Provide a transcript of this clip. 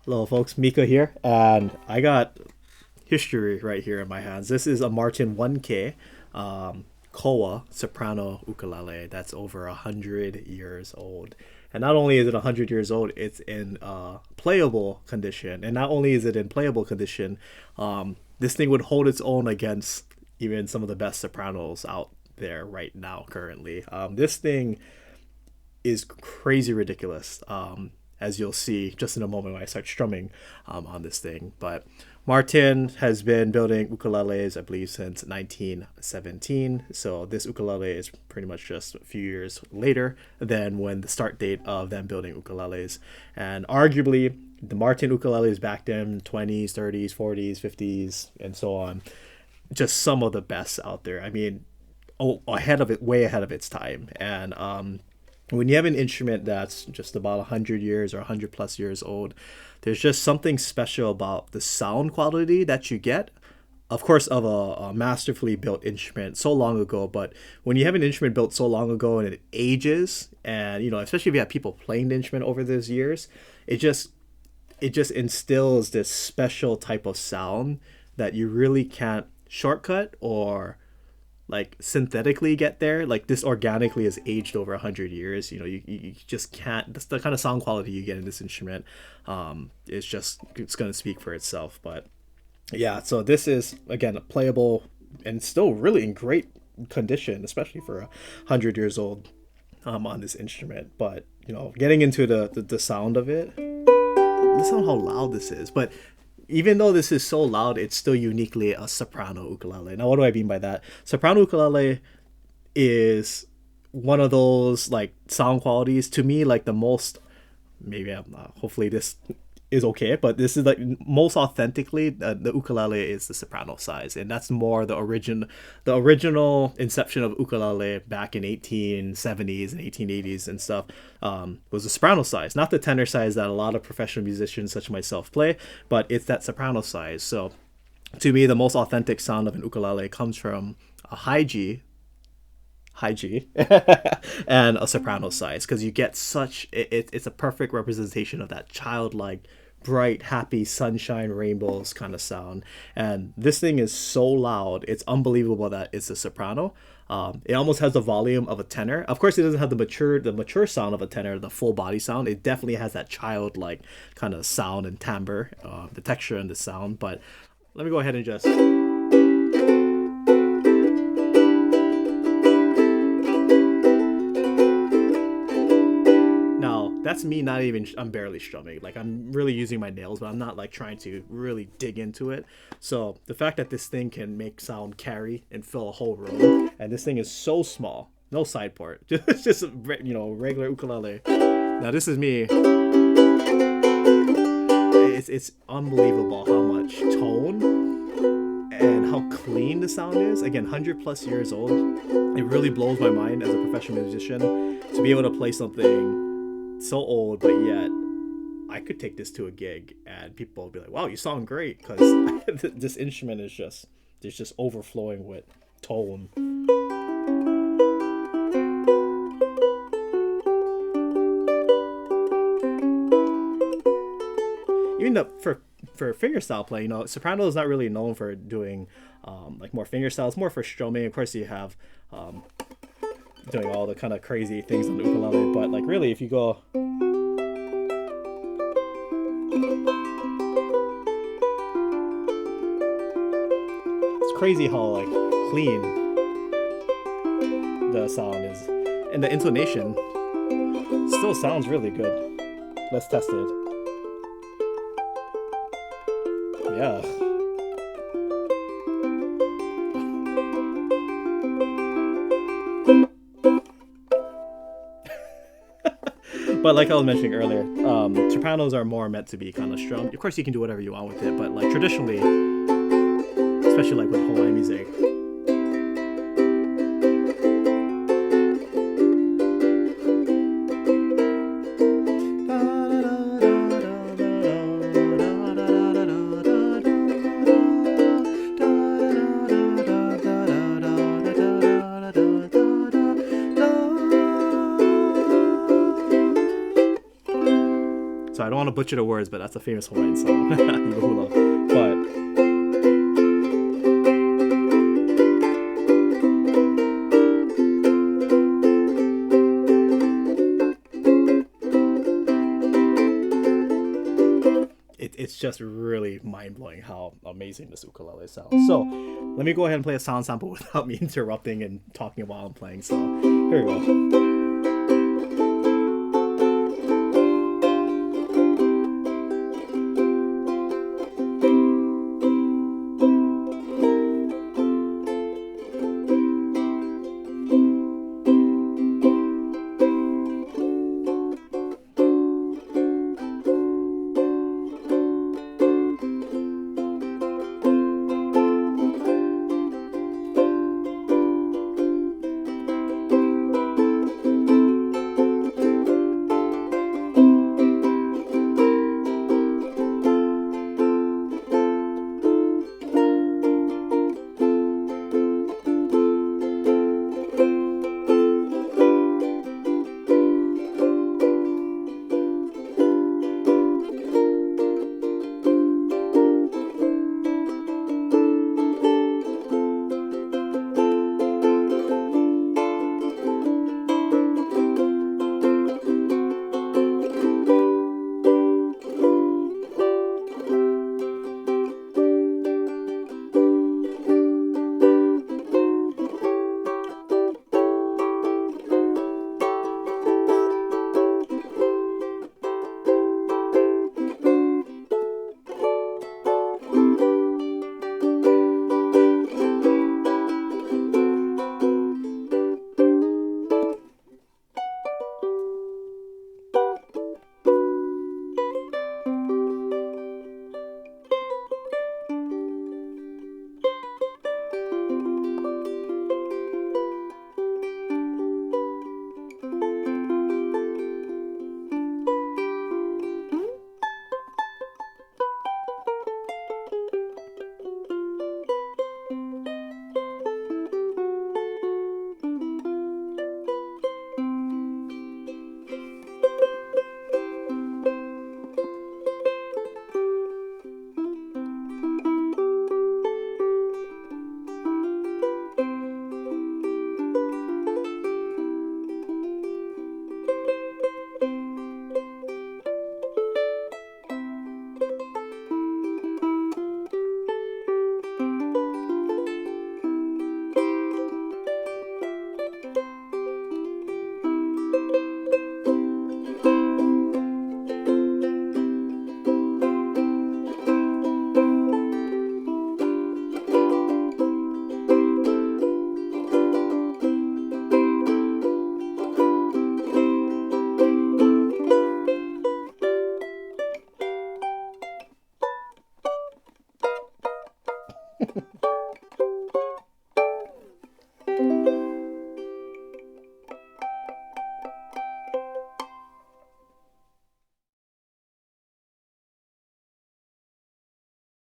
Hello, folks. Mika here, and I got history right here in my hands. This is a Martin 1K Koa soprano ukulele that's over 100 years old. And not only is it 100 years old, it's in playable condition. And not only is it in playable condition, this thing would hold its own against even some of the best sopranos out there right now currently. This thing is crazy ridiculous, as you'll see just in a moment when I start strumming on this thing. But Martin has been building ukuleles, I believe, since 1917. So this ukulele is pretty much just a few years later than when the start date of them building ukuleles. And arguably, the Martin ukuleles back then, 20s, 30s, 40s, 50s, and so on, just some of the best out there. I mean, ahead of it, way ahead of its time. And when you have an instrument that's just about 100 years or 100 plus years old, there's just something special about the sound quality that you get, of course, of a masterfully built instrument so long ago. But when you have an instrument built so long ago and it ages, and especially if you have people playing the instrument over those years, it just instills this special type of sound that you really can't shortcut or like synthetically get there. Like this organically has aged over 100 years. You just can't. That's the kind of sound quality you get in this instrument. It's going to speak for itself. But yeah, so this is again playable and still really in great condition, especially for 100 years old, on this instrument. But getting into the sound of it, listen to how loud this is. But even though this is so loud, it's still uniquely a soprano ukulele. Now, what do I mean by that? Soprano ukulele is one of those like sound qualities to me, like the most. Maybe I'm not, hopefully this is okay, but this is like most authentically the ukulele is the soprano size, and that's more the original inception of ukulele back in 1870s and 1880s and stuff, was the soprano size, not the tenor size that a lot of professional musicians such as myself play, but it's that soprano size. So to me, the most authentic sound of an ukulele comes from a high G, and a soprano size, because you get it's a perfect representation of that childlike, bright, happy, sunshine, rainbows kind of sound. And this thing is so loud, it's unbelievable that it's a soprano. It almost has the volume of a tenor. Of course, it doesn't have the mature sound of a tenor, the full body sound. It definitely has that childlike kind of sound and timbre, the texture and the sound. But let me go ahead and just. Now, that's me not even, I'm barely strumming. Like, I'm really using my nails, but I'm not like trying to really dig into it. So, the fact that this thing can make sound carry and fill a whole room, and this thing is so small, no side port, just regular ukulele. Now, this is me. It's unbelievable how much tone and how clean the sound is. Again, 100 plus years old. It really blows my mind as a professional musician to be able to play something so old, but yet I could take this to a gig and people will be like, wow, you sound great, because this instrument is just overflowing with tone. Even for fingerstyle playing, soprano is not really known for doing like more fingerstyles, more for strumming. Of course, you have doing all the kind of crazy things on the ukulele, but like really, if you go. It's crazy how like clean the sound is, and the intonation still sounds really good. Let's test it. Yeah. But like I was mentioning earlier, sopranos are more meant to be kind of strummed. Of course, you can do whatever you want with it, but like traditionally, especially like with Hawaiian music, want to butcher the words, but that's a famous Hawaiian song. Hula. But it's just really mind-blowing how amazing this ukulele sounds. So let me go ahead and play a sound sample without me interrupting and talking while I'm playing. So here we go.